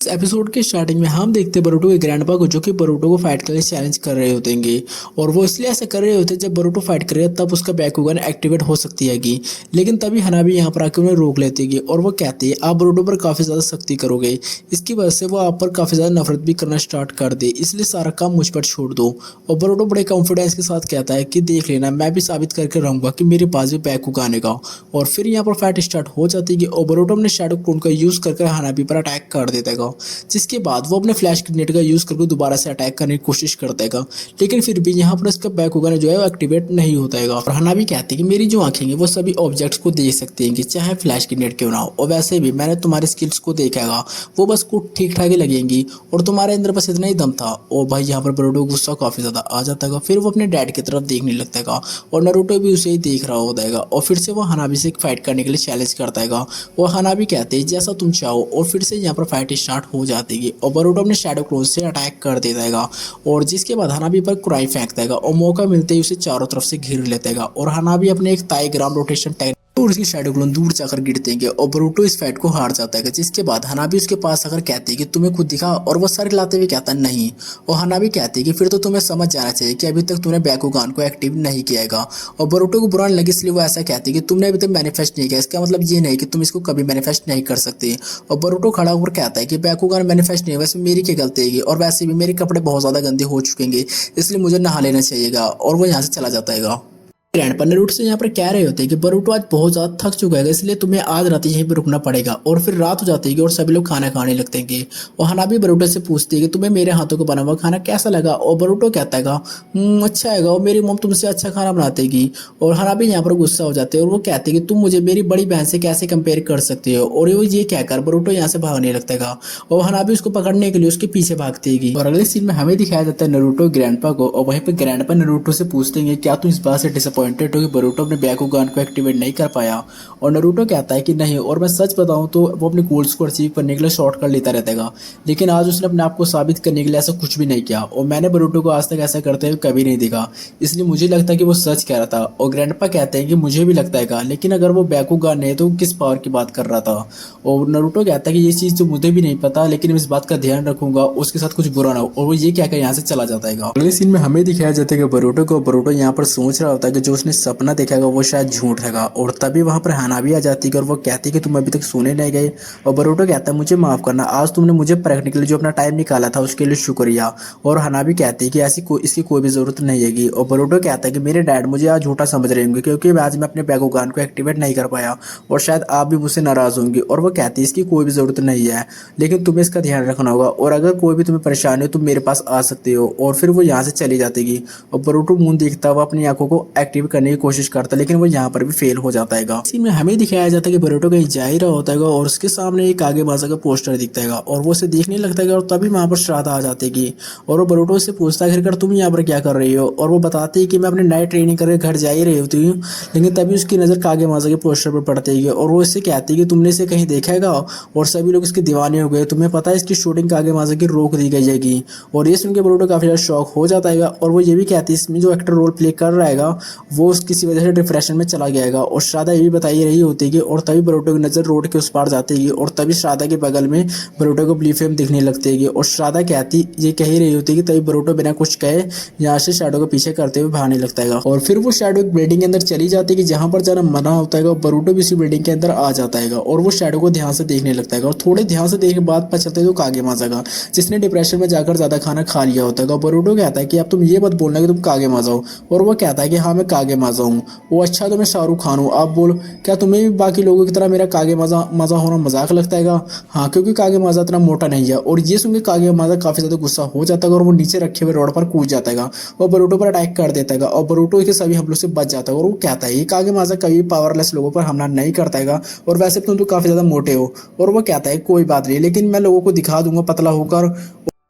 इस एपिसोड के स्टार्टिंग में हम देखते हैं बरूटो के ग्रैंडपा को जो कि बरूटो को फाइट के लिए चैलेंज कर रहे होतेंगे। और वो इसलिए ऐसा कर रहे होते हैं जब बरूटो फाइट करेगा तब उसका बैकुगन एक्टिवेट हो सकती हैगी। लेकिन तभी हनाबी यहाँ पर आके उन्हें रोक लेती है और वो कहती है आप बरूटो पर काफी ज्यादा सख्ती करोगे, इसकी वजह से वो आप पर काफी ज्यादा नफरत भी करना स्टार्ट कर दे, इसलिए सारा काम मुझ पर छोड़ दो। और बरूटो बड़े कॉन्फिडेंस के साथ कहता है कि देख लेना, मैं भी साबित करके रहूंगा कि मेरे पास भी बैकुगान आने का। और फिर यहाँ पर फाइट स्टार्ट हो जाती है और बरूटो अपने शैडो क्लोन का यूज करके हनाबी पर अटैक कर देता है, जिसके बाद वो अपने फ्लैश ग्रेनेड का यूज करके दोबारा से अटैक करने की कोशिश करता है। लेकिन फिर भी यहाँ पर इसका बैकुगान जो है वो एक्टिवेट नहीं होता है। और हनाबी कहती है कि मेरी जो आंखें हैं वो सभी ऑब्जेक्ट्स को देख सकती हैं, चाहे फ्लैश ग्रेनेड क्यों ना हो। और वैसे भी मैंने तुम्हारे स्किल्स को देखा है, वो बस कुछ ठीक ठाक ही लगेंगी और तुम्हारे अंदर बस इतना ही दम था। और भाई यहाँ पर बरूटो गुस्सा काफी ज्यादा आ जाता है। फिर वो अपने डैड की तरफ देखने लगता है और नारुतो भी उसे ही देख रहा होता है। और फिर से वो हनाबी से फाइट करने के लिए चैलेंज करता है और हनाबी कहते हैं जैसा तुम चाहो। और फिर से यहाँ पर फाइट स्टार्ट हो जाती है और बरूटो अपने शैडो क्लोन से अटैक कर देता है और जिसके बाद हनाबी पर कुराई फेंकता है और मौका मिलते ही उसे चारों तरफ से घेर लेता है। और हनाबी अपने एक ताई ग्राम रोटेशन और उसकी शैडो क्लोन दूर जाकर गिरते हैं और बरूटो इस फाइट को हार जाता है। जिसके बाद हनाबी उसके पास आकर कहती है कि तुम्हें खुद दिखा, और वो सर हिलाते हुए कहता नहीं। और हनाबी कहती है कि फिर तो तुम्हें समझ जाना चाहिए कि अभी तक तूने बैकुगान को एक्टिव नहीं किया है। और बरूटो को बुरा नहीं लगे इसलिए वो ऐसा कहती है कि तुमने अभी तक मैनिफेस्ट नहीं किया, इसका मतलब ये नहीं कि तुम इसको कभी मैनिफेस्ट नहीं कर सकते। और बरूटो खड़ा होकर कहता है कि बैकुगान मैनिफेस्ट नहीं, वैसे मेरी क्या गलती है और वैसे भी मेरे कपड़े बहुत ज्यादा गंदे हो चुके इसलिए मुझे नहा लेना चाहिएगा। और वो यहाँ से चला जाता है। ग्रैंडपा नारुतो से यहाँ पर कह रहे होते हैं कि बरूटो आज बहुत ज्यादा थक चुका है, इसलिए तुम्हें आज रात यहीं पर रुकना पड़ेगा। और फिर रात हो जाती है और सभी लोग खाना खाने लगते हैं। और हनाबी बरूटो से पूछती है कि तुम्हें मेरे हाथों का बना हुआ खाना कैसा लगा। और बरूटो कहता है अच्छा है, और मेरी मॉम तुमसे अच्छा खाना बनातेगी। और हनाबी यहाँ पर गुस्सा हो जाते हैं और वो कहते हैं कि तुम मुझे मेरी बड़ी बहन से कैसे कंपेयर कर सकते हो। और वो ये कहकर बरूटो यहाँ से भागने लगता है और हनाबी उसको पकड़ने के लिए उसके पीछे भागती है। और अगले सीन में हमें दिखाया जाता है नारुतो ग्रैंडपा को, और वहीं पर ग्रैंडपा नारुतो से पूछते हैं क्या तुम इस बात से डिसअपॉइंटेड हो कि बरूटो अपने बैकुगान को एक्टिवेट नहीं कर पाया। और नारुतो कहता है कि नहीं, और मैं सच बताऊं तो वो अपने गोल्स को अचीव करने के लिए शॉर्टकट लेता रहता है, लेकिन आज उसने अपने आप को साबित करने के लिए ऐसा कुछ भी नहीं किया। और मैंने बरूटो को आज तक ऐसा करते हुए कभी नहीं देखा, इसलिए मुझे लगता है कि वो सच कह रहा था। और ग्रैंडपा कहते हैं कि मुझे भी लगता है, लेकिन अगर वो बैकुगान नहीं तो किस पावर की बात कर रहा था। और नारुतो कहता है कि ये चीज तो मुझे भी नहीं पता, लेकिन मैं इस बात का ध्यान रखूंगा उसके साथ कुछ बुरा ना हो। और वो ये कहकर यहाँ से चला जाता है। अगले सीन में हमें दिखाया जाता है कि बरूटो यहाँ पर सोच रहा होता है कि जो उसने सपना देखा है वो शायद झूठ है। और तभी वहां पर हनाबी आ जाती है और वो कहती है कि तुम अभी तक सोने नहीं गए। और बरूटो कहता है मुझे माफ करना, आज तुमने मुझे परखने के लिए जो अपना टाइम निकाला था उसके लिए शुक्रिया। और हनाबी कहती है कि इसकी कोई भी जरूरत नहीं है। और बरूटो कहता है कि मेरे डैड मुझे आज झूठा समझ रहे होंगे क्योंकि आज मैं अपने बैकुगान को एक्टिवेट नहीं कर पाया, और शायद आप भी मुझसे नाराज होंगे। और वो कहती है इसकी कोई भी जरूरत नहीं है, लेकिन तुम्हें इसका ध्यान रखना होगा, और अगर कोई भी तुम्हें परेशानी हो तुम मेरे पास आ सकते हो। और फिर वो यहाँ से चली जाती है और बरूटो मुंह देखता हुआ अपनी आंखों को एक्टिव करने की कोशिश करता है, लेकिन वो यहाँ पर भी फेल हो जाता है। इसी में हमें दिखाया जाता है कि बरूटो कहीं जा ही रहा होता है और उसके सामने एक आगे माजा का पोस्टर दिखता है और वो उसे देखने लगता है। और तभी वहां पर श्राद्धा आ जाती है और वो बरूटो से पूछता है आखिरकार तुम यहाँ पर क्या कर रही हो। और वो बताती है कि मैं अपनी नाइट ट्रेनिंग करके घर जा ही रही होती हूँ, लेकिन तभी उसकी नजर कागे माजा के पोस्टर पर पड़ती है और वो इससे कहती है कि तुमने इसे कहीं देखा है। और सभी लोग इसके दीवाने हो गए, तुम्हें पता है इसकी शूटिंग कागे माजा की रोक दी गई है। और ये सुनकर बरूटो काफी ज्यादा शॉक हो जाता है और वो ये भी कहती है इसमें जो एक्टर रोल प्ले कर रहा है वो किसी वजह से डिप्रेशन में चला गया है। और श्राद्धा ये भी बताई रही होती है और तभी बरूटो की नजर रोड के उस पार जाती है और तभी श्राद्धा के बगल में बरूटो को ब्लू फ्लेम दिखने लगती है। और श्राद्धा ये कह ही रही होती है कि तभी बरूटो बिना कुछ कहे यहाँ से शैडो को पीछे करते हुए भागने लगता है। और फिर वो शैडो एक बिल्डिंग के अंदर चली जाती है जहां पर जाना मना होता है और बरूटो भी उसी बिल्डिंग के अंदर आ जाता है और वो शैडो को ध्यान से देखने लगता है। और थोड़े ध्यान से देखने के बाद पता चलता है तो कागे माजा का, जिसने डिप्रेशन में जाकर ज्यादा खाना खा लिया होता है। बरूटो कहता है कि अब तुम ये मत बोलना कि तुम कागे माजा हो। और वो कहता है कि हाँ मैं कागे माजा हूँ। वो अच्छा तो मैं शाहरुख खान हूँ, आप बोल क्या तुम्हें भी बाकी लोगों की तरह मेरा कागे मजा होना मजाक लगता है। हाँ, क्योंकि कागे माजा इतना मोटा नहीं है। और ये सुन के कागे माजा काफी ज्यादा गुस्सा हो जाता है और वो नीचे रखे हुए रोड पर कूद जाता है और बरूटो पर अटैक कर देता है और बरूटो के सभी हमलों से बच जाता है। और वो कहता है ये कागे माजा कभी पावरलेस लोगों पर हमला नहीं करता है और वैसे तुम तो काफी ज्यादा मोटे हो। और वो कहता है कोई बात नहीं, लेकिन मैं लोगों को दिखा दूंगा पतला होकर।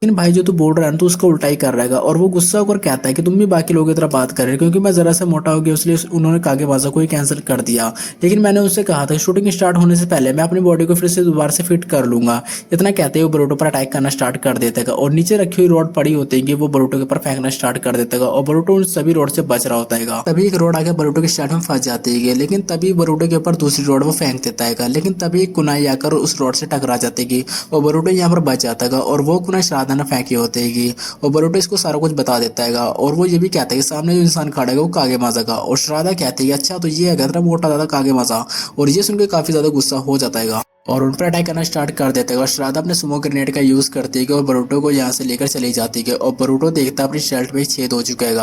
लेकिन भाई जो तू बोल रहा है ना तो उसका उल्टा ही कर रहेगा और वो गुस्सा होकर कहता है कि तुम भी बाकी लोगों की तरह बात कर रहे हो क्योंकि मैं जरा सा मोटा हो गया इसलिए उन्होंने कागेबाजा को ही कैंसिल कर दिया। लेकिन मैंने उससे कहा था शूटिंग स्टार्ट होने से पहले मैं अपनी बॉडी को फिर से दोबारा से फिट कर लूंगा। इतना कहते ही वो बरूटो पर अटैक करना स्टार्ट कर देता है और नीचे रखी हुई रॉड पड़ी होती है वो बरूटो के ऊपर फेंकना स्टार्ट कर देता है और बरूटो उन सभी रॉड से बच रहा होता है। तभी एक रॉड आकर बरूटो के स्टार्ट में फंस जाती है लेकिन तभी बरूटो के ऊपर दूसरी रॉड वो फेंक देता है लेकिन तभी एक कुनाई आकर उस रॉड से टकरा जाती है और बरूटो यहाँ पर बच जाता है और वो कुनाई श्राद्धा ने फेंकी होती है और बरूटो इसको सारा कुछ बता देता है और वो ये भी कहता है कि सामने जो इंसान खड़ा है वो कागेमाजा का और श्राद्धा कहती है अच्छा तो ये है तेरा मोटा दादा कागेमाजा और ये सुनकर काफी ज्यादा गुस्सा हो जाता है और उन पर अटैक करना स्टार्ट कर देता है और श्राद्धा अपने सुमो ग्रेनेड का यूज करती है और बरूटो को यहाँ से लेकर चली जाती है और बरूटो देखता है अपनी शर्ट में छेद हो चुका है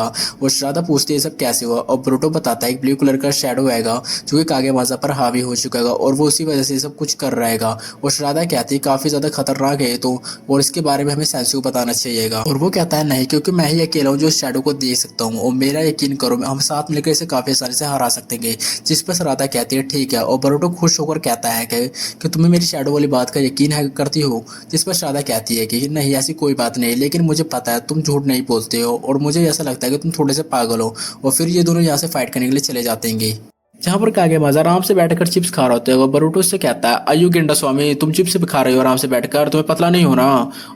और श्राद्धा पूछती है सब कैसे हुआ और बरूटो बताता है एक ब्लू कलर का शेडो आएगा जो कि कागेमाजा पर हावी हो चुका है और वो उसी वजह से सब कुछ कर रहेगा और श्राद्धा कहती है काफी ज्यादा खतरनाक है तो और इसके बारे में हमें सेंसू को बताना चाहिएगा और वो कहता है नहीं क्योंकि मैं ही अकेला हूँ जो शेडो को देख सकता हूँ और मेरा यकीन करो हम साथ मिलकर इसे काफी आसानी से हरा सकते हैं। जिस पर श्राद्धा कहती है ठीक है और बरूटो खुश होकर कहता है कि तुम्हें मेरी शेडो वाली बात का यकीन है करती हो। जिस पर श्राद्धा कहती है कि नहीं ऐसी कोई बात नहीं लेकिन मुझे पता है तुम झूठ नहीं बोलते हो और मुझे ऐसा लगता है कि तुम थोड़े से पागल हो और फिर ये दोनों यहाँ से फाइट करने के लिए चले जाते हैं जहाँ पर कागेमाजा आराम से बैठकर चिप्स खा रहा होता है और बरूटो से कहता है आयु गेंडा स्वामी तुम चिप्स भी खा रहे हो आराम से बैठकर तुम्हें पतला नहीं होना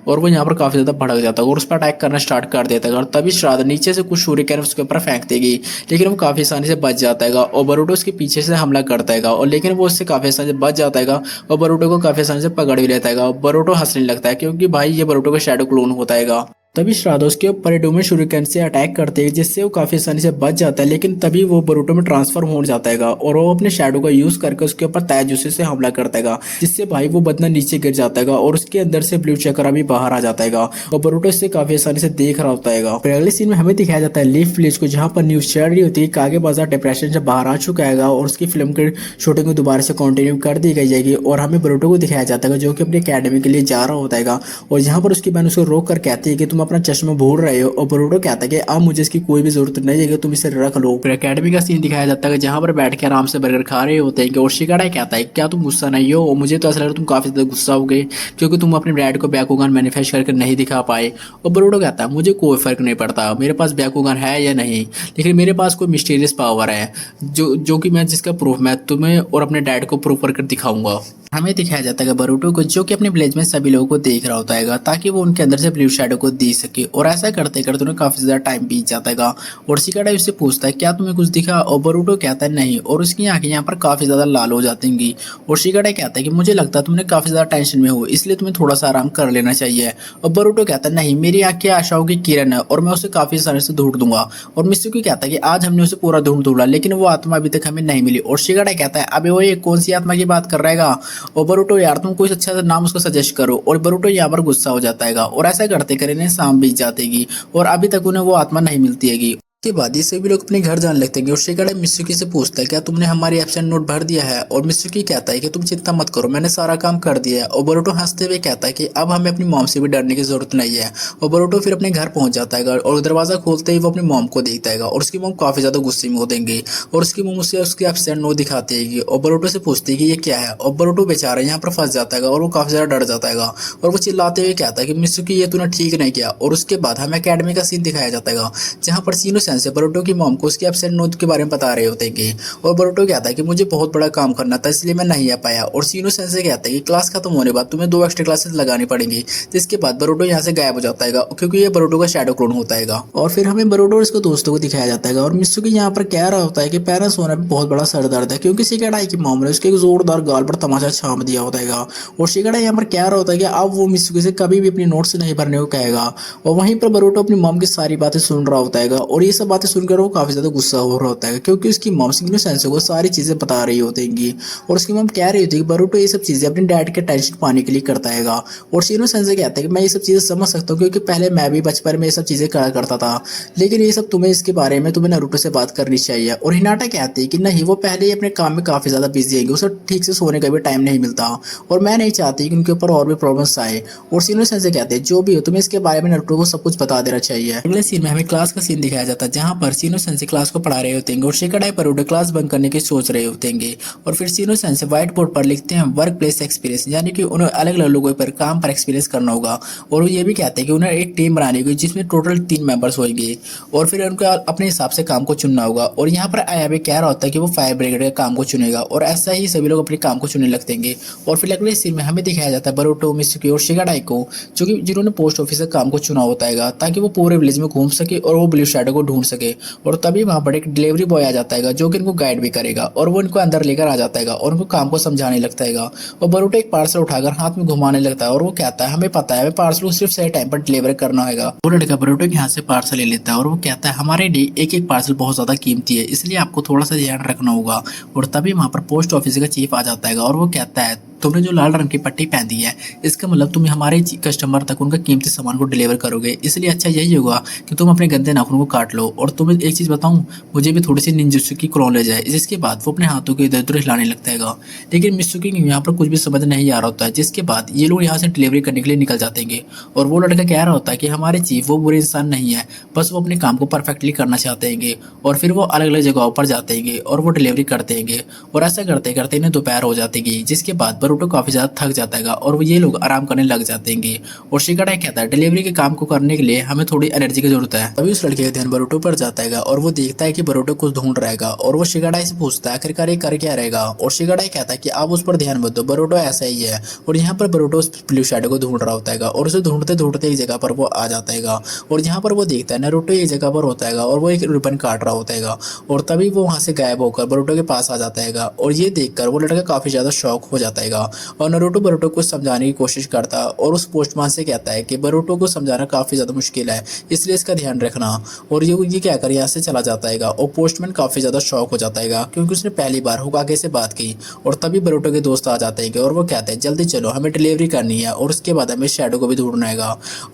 और वो यहाँ पर काफी ज्यादा भड़क जाता है और उस पर अटैक करना स्टार्ट कर देता है और तभी श्राद्ध नीचे से कुछ शूरिकेन उसके ऊपर फेंक देगी लेकिन वो काफी आसानी से बच जाता है और बरूटो उसके पीछे से हमला करता है और लेकिन वो उससे काफी आसानी से बच जाता है और बरूटो को काफी आसानी से पकड़ भी लेता है और बरूटो हंसने लगता है क्योंकि भाई ये बरूटो का शेडो क्लोन होता है। तभी श्राद्धा उसके ऊपर डोमे शूरिकेन से अटैक करते हैं जिससे वो काफी आसानी से बच जाता है लेकिन तभी वो बरूटो में ट्रांसफर हो जाता है और वो अपने शैडो का यूज करके उसके ऊपर ताजुसे से हमला करता है जिससे भाई वो बदना नीचे गिर जाता है और उसके अंदर से ब्लू चक्रा भी बाहर आ जाता है और बरूटो इससे काफी आसानी से देख रहा होता है। फिर अगले सीन में हमें दिखाया जाता है लीफ विलेज को जहाँ पर न्यूज चल रही होती है कागेमाजा डिप्रेशन से बाहर आ चुका है और उसकी फिल्म की शूटिंग को दोबारा से कंटिन्यू कर दी गई जाएगी और हमें बरूटो को दिखाया जाता है जो कि अपनी अकेडमी के लिए जा रहा होता है और यहाँ पर उसकी बहन उसको रोक कर कहती है कि तुम अपना चश्मा भूल रहे हो और बरूटो कहता है कि अब मुझे इसकी कोई भी जरूरत नहीं है कि तुम इसे रख लो। फिर अकेडमी का सीन दिखाया जाता है जहाँ पर बैठ के आराम से बर्गर खा रहे होते हैं और शिकारा कहता है क्या तुम गुस्सा नहीं हो और मुझे तो ऐसा लग रहा है तुम काफी ज्यादा गुस्सा हो गए क्योंकि तुम अपने डैड को बैकुगान मैनिफेस्ट करके नहीं दिखा पाए और बरूटो कहता है मुझे कोई फर्क नहीं पड़ता मेरे पास बैकुगान है या नहीं लेकिन मेरे पास कोई मिस्टीरियस पावर है जो कि मैं जिसका प्रूफ मैं तुम्हें और अपने डैड को प्रूफ करके दिखाऊंगा। हमें दिखाया जाता है बरूटो को जो कि अपने विलेज में सभी लोगों को देख रहा होता है ताकि वो उनके अंदर से ब्लू शैडो को देख सके और ऐसा करते करते उन्हें काफी ज्यादा टाइम बीत जाता है और शिकारा उससे पूछता है क्या तुम्हें कुछ दिखा और बरूटो कहता है नहीं और उसकी आंखें यहाँ पर काफी ज्यादा लाल हो जाती हैं और शिकारा कहता है कि मुझे लगता है तुमने काफी ज्यादा टेंशन में हो इसलिए तुम्हें थोड़ा सा आराम कर लेना चाहिए और बरूटो कहता है नहीं मेरी आंख की आशाओं की किरण है और मैं उसे काफी आसानी से ढूंढ दूंगा और मित्सुकी कहता है कि आज हमने उसे पूरा ढूंढा लेकिन वो आत्मा अभी तक हमें नहीं मिली और शिकारा कहता है अबे वो ये कौन सी आत्मा की बात कर रहेगा और बरूटो यार तुम कोई अच्छा सा नाम उसको सजेस्ट करो और बरूटो यहाँ पर गुस्सा हो जाता है और ऐसा करते करने शाम बीत जातेगी और अभी तक उन्हें वो आत्मा नहीं मिलती है। के बाद ये सभी लोग अपने घर जाने लगते हैं और शिकारा मित्सुकी से पूछता है क्या तुमने हमारी एब्सेंट नोट भर दिया है और मित्सुकी कहता है कि तुम चिंता मत करो मैंने सारा काम कर दिया है और बरूटो हंसते हुए कहता है कि अब हमें अपनी मॉम से भी डरने की जरूरत नहीं है और बरूटो फिर अपने घर पहुंच जाता है और दरवाजा खोलते ही वो अपनी मॉम को देखता है और उसकी मॉम काफी ज्यादा गुस्से में हो देंगे और उसकी मॉम उसे उसकी एब्सेंट नोट दिखाती है और बरूटो से पूछती है कि ये क्या है और बरूटो बेचारा यहाँ पर फंस जाता है और वो काफी ज्यादा डर जाता है और वो चिल्लाते हुए कहता है कि मित्सुकी ये तूने ठीक नहीं किया और उसके बाद हमें अकेडमी का सीन दिखाया जाता है जहाँ पर सीनो सेंसे बरूटो की को उसकी एब्सेंट नोट के बारे में बता रहे होते हैं और बरूटो कहता है कि मुझे बहुत बड़ा काम करना था इसलिए मैं नहीं आ पाया और सीनो सेंसे कहता है कि क्लास खत्म होने बाद तुम्हें 2 एक्स्ट्रा क्लासेस लगानी पड़ेंगी जिसके बाद बरूटो यहाँ से गायब हो जाता है क्योंकि ये बरूटो का शैडो क्लोन होता है और फिर हमें बरूटो और इसके दोस्तों को दिखाया जाता है और मित्सुकी यहाँ पर कह रहा होता है कि पेरेंट्स होना भी बहुत बड़ा सर दर्द है क्योंकि शिकारा के मामले उसके जोरदार गाल पर तमाचा छाप दिया होता है और शिकारा यहाँ पर कह रहा होता है कि अब वो मित्सुकी से कभी भी अपनी नोट्स नहीं भरने को कहेगा और वहीं पर बरूटो अपनी मॉम की सारी बातें सुन रहा होता है और ये सब बातें सुनकर वो काफी ज्यादा गुस्सा हो रहा होता है क्योंकि उसकी मॉम सीनो सेंसे को सारी चीजें बता रही होती है और उसकी मॉम कह रही होती है कि बरूटो ये सब चीजें अपने डैड के टेंशन पाने के लिए करता है और सीनो सेंसे कहता है कि मैं ये सब चीजें समझ सकता हूँ क्योंकि पहले मैं भी बचपन में ये सब चीजें करा करता था लेकिन ये सब तुम्हें इसके बारे में तुम्हें नारुतो से बात करनी चाहिए और हिनाटा कहती है कि नहीं वो पहले ही अपने काम में काफी ज्यादा बिजी है उसे ठीक से सोने का भी टाइम नहीं मिलता और मैं नहीं चाहती कि उनके ऊपर और भी प्रॉब्लम्स आए और सीनो सेंसे कहते हैं जो भी हो तुम्हें इसके बारे में नारुतो को सब कुछ बता देना चाहिए। अगले सीन में हमें क्लास का सीन दिखाया जाता है जहाँ पर सीनो सेंसे क्लास को पढ़ा रहे होते हैं और शिकाडाई बरूटो क्लास बंक करने की सोच रहे होते हैं। और फिर सीनो सेंसे व्हाइट बोर्ड पर लिखते हैं वर्क प्लेस एक्सपीरियंस, यानी कि उन्हें अलग अलग लोगों पर काम पर एक्सपीरियंस करना होगा। और वो ये भी कहते हैं कि उन्हें एक टीम बनानी होगी जिसमें टोटल 3 मेंबर्स होंगे और फिर उनको अपने हिसाब से काम को चुनना होगा। और यहाँ पर आयाबे कह रहा होता है कि वो फायर ब्रिगेड के काम को चुनेगा और ऐसा ही सभी लोग अपने काम को चुनने लगते हैं। और फिर अगले सीन में हमें दिखाया जाता है बरूटो, मित्सुकी और शिगाडाई को, जो कि जिन्होंने पोस्ट ऑफिस का काम को चुना होता है ताकि वो पूरे विलेज में घूम सके और वो ब्लू शैडो को ढूंढ सके। और तभी वहां पर एक डिलीवरी बॉय आ जाता है जो कि इनको गाइड भी करेगा और वो इनको अंदर लेकर आ जाता है और उनको काम को समझाने लगता है। और बरूटो एक पार्सल उठाकर हाथ में घुमाने लगता है और वो कहता है हमें पता है, हमें पार्सल को सिर्फ सही टाइम पर डिलीवर करना होगा। वो लड़का बरूटो के हाथ से पार्सल ले लेता है और वो कहता है हमारे लिए एक एक पार्सल बहुत ज्यादा कीमती है, इसलिए आपको थोड़ा सा ध्यान रखना होगा। और तभी वहां पर पोस्ट ऑफिस का चीफ आ जाता है और वो कहता है तुमने जो लाल रंग की पट्टी पहनी है इसका मतलब तुम हमारे कस्टमर तक उनका कीमती सामान को डिलीवर करोगे, इसलिए अच्छा यही होगा कि तुम अपने गंदे नाखूनों को काट लो। और तुम्हें एक चीज बताऊं, मुझे भी थोड़ी सी निंजुत्सु की नॉलेज है। जिसके बाद वो अपने हाथों को इधर उधर हिलाने लगता है। लेकिन मित्सुकी को यहाँ पर कुछ भी समझ नहीं आ रहा होता है। जिसके बाद ये लोग यहाँ से डिलीवरी करने के लिए निकल जाते हैं और वो लड़का कह रहा होता है कि हमारे चीफ वो बुरे इंसान नहीं है, बस वो अपने काम को परफेक्टली करना चाहते हैं। और फिर वो अलग अलग जगहों पर जाते हैं और वो डिलीवरी करते हैं और ऐसा करते करते इन्हें दोपहर हो जाती है। जिसके बाद बरूटो काफी ज्यादा थक जाता है और वो ये लोग आराम करने लग जाते हैं। और शिकाडाई कहता है डिलीवरी के काम को करने के लिए हमें थोड़ी एनर्जी की जरूरत है। तभी उस लड़के का ध्यान बरूटो पर जाता है और वो देखता है कि बरूटो कुछ ढूंढ रहेगा और वो शिकाडाई से पूछता है आखिरकार ये कर क्या रहेगा। और शिकाडाई कहता है कि आप उस पर ध्यान मत दो, बरूटो ऐसा ही है। और यहाँ पर बरूटो उस ब्लू शैडो को ढूंढ रहा होता है और उसे ढूंढते ढूंढते एक जगह पर वो आ जाता है और यहाँ पर वो देखता है नारुतो एक जगह पर होता है और वो एक रिबन काट रहा होता है। और तभी वो वहां से गायब होकर बरूटो के पास आ जाता है और ये देखकर वो लड़का काफी ज्यादा शॉक हो जाता है और नारुतो बरूटो को समझाने की कोशिश करता है और उस पोस्टमैन से कहता है कि बरूटो को समझाना काफी ज्यादा मुश्किल है, इसलिए इसका ध्यान रखना। और ये क्या कर यहाँ से चला जाता है और पोस्टमैन काफी ज्यादा शॉक हो जाता है क्योंकि उसने पहली बार होकागे से बात की। और तभी बरूटो के दोस्त आ जाते हैं और वो कहते हैं जल्दी चलो, हमें डिलीवरी करनी है और उसके बाद हमें शैडो को भी ढूंढना है।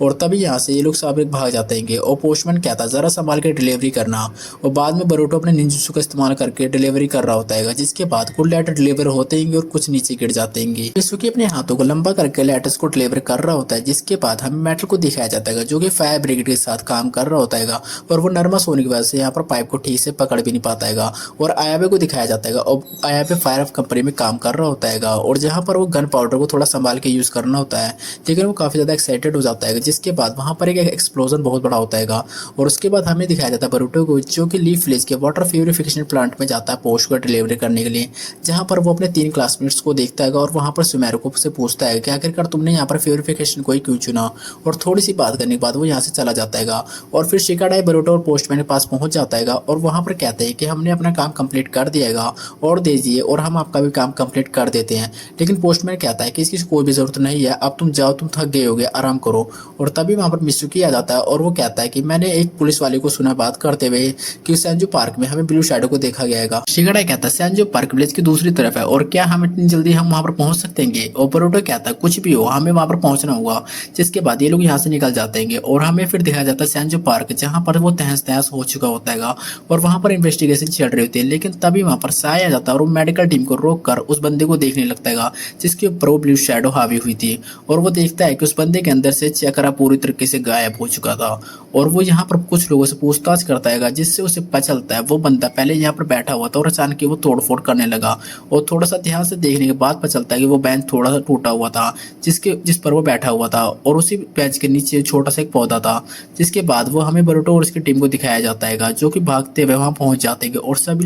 और तभी यहाँ से ये लोग सब एक भाग जाते हैं और पोस्टमैन कहता है जरा संभाल के डिलीवरी करना। और बाद में बरूटो अपने निंजुत्सु का इस्तेमाल करके डिलीवरी कर रहा होता है, जिसके बाद कुछ लेटर डिलीवर होते हैं और कुछ नीचे गिर जाते हैं। मित्सुकी अपने हाथों को लंबा करके लेटर्स को डिलीवर कर रहा होता है। जिसके बाद हमें मेटल को दिखाया जाता है जो कि फायर ब्रिगेड के साथ काम कर रहा होता है और वो नर्वस होने की वजह से यहाँ पर पाइप को ठीक से पकड़ भी नहीं पाता है। और आयाबे को दिखाया जाता है और आयाबे फायर कंपनी में काम कर रहा होता है और जहाँ पर वो गन पाउडर को थोड़ा संभाल के यूज करना होता है, लेकिन वो काफी ज्यादा एक्साइटेड हो जाता है। जिसके बाद वहां पर एक एक्सप्लोजन बहुत बड़ा होता है और उसके बाद हमें दिखाया जाता है बरूटो को जो कि लीफ विलेज के वाटर प्यूरिफिकेशन प्लांट में जाता है पोस्ट को डिलीवरी करने के लिए, जहाँ पर वो अपने 3 क्लासमेट्स को देखता है और वहां पर सुमेरो से पूछता है कि आखिरकार तुमने यहाँ पर प्यूरिफिकेशन को ही क्यों चुना। और थोड़ी सी बात करने के बाद वो यहाँ से चला जाता है और फिर शिकाडाई बरूटो और पोस्टमैन के पास पहुंच जाता है और वहां पर कहते हैं कि हमने अपना काम कंप्लीट कर दिया और दे दीजिए और हम आपका भी काम कंप्लीट कर देते हैं। लेकिन पोस्टमैन कहता है कि इसकी कोई भी जरूरत नहीं है, अब तुम जाओ, तुम थक गए होगे, आराम करो। और तभी वहां पर मित्सुकी आ जाता है और वो कहता है कि मैंने एक पुलिस वाले को सुना बात करते हुए कि सेंजू पार्क में हमें ब्लू शैडो को देखा गया है। शिकाडाई कहता है सेंजू पार्क विलेज की दूसरी तरफ है और क्या हम इतनी जल्दी हम वहां पर पहुंच सकते हैं। और बरूटो कहता है कुछ भी हो, हमें वहां पर पहुंचना होगा। जिसके बाद ये लोग यहाँ से निकल जाते हैं और हमें फिर दिखाया जाता है सेंजू पार्क, जहाँ पर वो तहस तहस हो चुका होता है और वहां पर इन्वेस्टिगेशन चल रही होती है। लेकिन तभी वहां पर साय आ जाता है और वो मेडिकल टीम को रोक कर उस बंदे को देखने लगता है जिसके ऊपर वो ब्लू शैडो हावी हुई थी। और वो देखता है कि उस बंदे के अंदर से चक्रा पूरी तरीके से गायब हो चुका था। और वो यहाँ पर कुछ लोगों से पूछताछ करता है जिससे उसे पता चलता है वो बंदा पहले यहाँ पर बैठा हुआ था और अचानक वो तोड़फोड़ करने लगा। और थोड़ा सा ध्यान से देखने के बाद पता चलता है कि वो बेंच थोड़ा सा टूटा हुआ था जिस पर वो बैठा हुआ था और उसी बेंच के नीचे छोटा सा एक पौधा था। जिसके बाद वो हमें बरूटो और उसकी टीम को दिखाया जाता है जो कि भागते हुए वहां पहुंच जाते हैं और सभी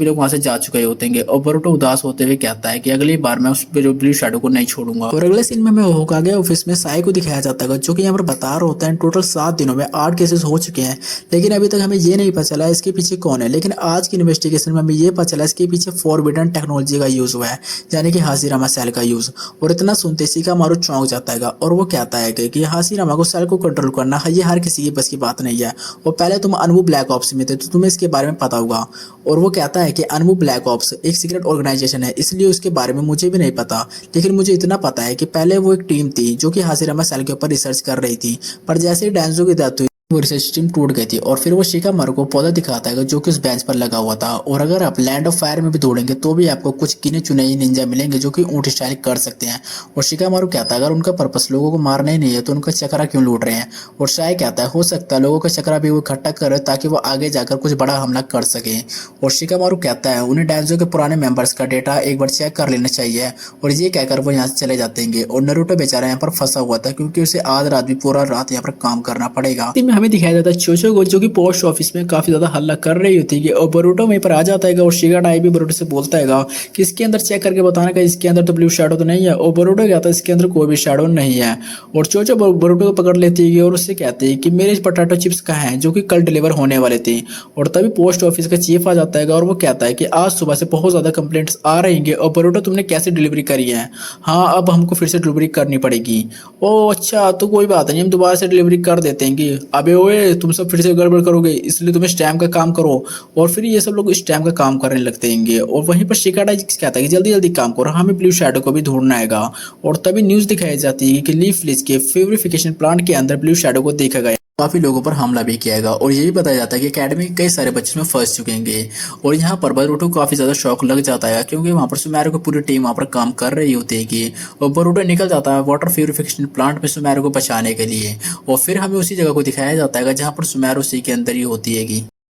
लोग वहां से जा चुके होते हैं। और बरूटो उदास होते हुए कहता है कि अगली बार मैं उस ब्लू शैडो को नहीं छोड़ूंगा। और अगले सीन में होकागे ऑफिस में साई को दिखाया जाता है जो कि यहाँ पर बता रहा होता है टोटल 7 दिनों में 8 केसेस हो चुके हैं, लेकिन अभी तक हमें ये नहीं पता चला इसके पीछे कौन है। लेकिन आज की इन्वेस्टिगेशन में हमें ये पता चला इसके पीछे फॉरबिडन टेक्नोलॉजी का यूज हुआ है, यानी कि हाशिरामा सेल का यूज। और इतना सुनते शिकामारू चौंक जाता है और वो कहता है कि हाशिरामा को सेल को कंट्रोल करना ये हर किसी की बस की बात नहीं है। और पहले तुम अनमू ब्लैक ऑप्स में थे तो तुम्हें इसके बारे में पता होगा। और वो कहता है कि अनमू ब्लैक ऑप्स एक सीक्रेट ऑर्गेनाइजेशन है, इसलिए उसके बारे में मुझे भी नहीं पता, लेकिन मुझे इतना पता है कि पहले वो एक टीम थी जो कि हाशिरामा सेल के ऊपर रिसर्च कर रही थी, पर जैसे ही डांजो की डेथ हुई वो रिसर्च टीम टूट गई थी और फिर वो शिकामारू को पौधा दिखाता है जो कि उस बेंच पर लगा हुआ था। और अगर आप लैंड ऑफ फायर में भी दौड़ेंगे तो भी आपको कुछ गिने चुने ही निंजा मिलेंगे जो कि ऊंट स्टाइल कर सकते हैं। और शिकामारू कहता है अगर उनका पर्पस लोगों को मारना ही नहीं है तो उनका चक्रा क्यों लूट रहे हैं। और शाय कहता है हो सकता है लोगों का चक्रा भी वो इकट्ठा करे ताकि वो आगे जाकर कुछ बड़ा हमला कर सके। और शिकामारू कहता है उन्हें डांजो के पुराने मेंबर्स का डेटा एक बार चेक कर लेना चाहिए। और ये कहकर वो यहाँ से चले जाते हैं। और नरूटो बेचारा यहाँ पर फंसा हुआ था क्योंकि उसे आज रात भी पूरा रात यहाँ पर काम करना पड़ेगा। में हमें दिखाया जाता है चोचो को जो कि पोस्ट ऑफिस में काफी ज्यादा हल्ला कर रही होती है। और बोरुटो वहीं पर आ जाता है और शिगाटाई भी बोरुटो से बोलता है कि इसके अंदर चेक करके बताना कि इसके अंदर तो ब्लू शैडो तो नहीं है। और बोरुटो कहता है इसके अंदर कोई भी शैडो नहीं है। और चोचो बोरुटो को पकड़ लेती है और उससे कहती है कि मेरे पोटैटो चिप्स कहाँ हैं जो कि कल डिलीवर होने वाले थे। और तभी पोस्ट ऑफिस का चीफ आ जाता है और वो कहता है कि आज सुबह से बहुत ज्यादा कंप्लेंट्स आ रही हैं और बोरुटो तुमने कैसे डिलीवरी करी है। हाँ अब हमको फिर से डिलीवरी करनी पड़ेगी। ओ अच्छा तो कोई बात नहीं हम दोबारा से डिलीवरी कर देते हैं। अबे ओए तुम सब फिर से गड़बड़ करोगे इसलिए तुम्हें स्टैम्प का काम करो। और फिर ये सब लोग स्टैम्प का काम करने लगते हैं। और वहीं पर शिकाडा कहता है कि जल्दी जल्दी काम करो हमें ब्लू शैडो को भी ढूंढना है। और तभी न्यूज दिखाई जाती है कि लीफ विलेज के प्यूरिफिकेशन प्लांट के अंदर ब्लू शैडो को देखा गया। काफी लोगों पर हमला भी किया गया और ये भी बताया जाता है कि एकेडमी के कई सारे बच्चे में फंस चुके हैं। और यहाँ पर बोरुटो को काफी ज्यादा शौक लग जाता है क्योंकि वहाँ पर सुमेरो की पूरी टीम वहाँ पर काम कर रही होती है। और बोरुटो निकल जाता है वाटर प्यूरिफिकेशन प्लांट में सुमेरो को बचाने के लिए। और फिर हमें उसी जगह को दिखाया जाता है जहाँ पर सुमेरो उसी के अंदर ही होती है।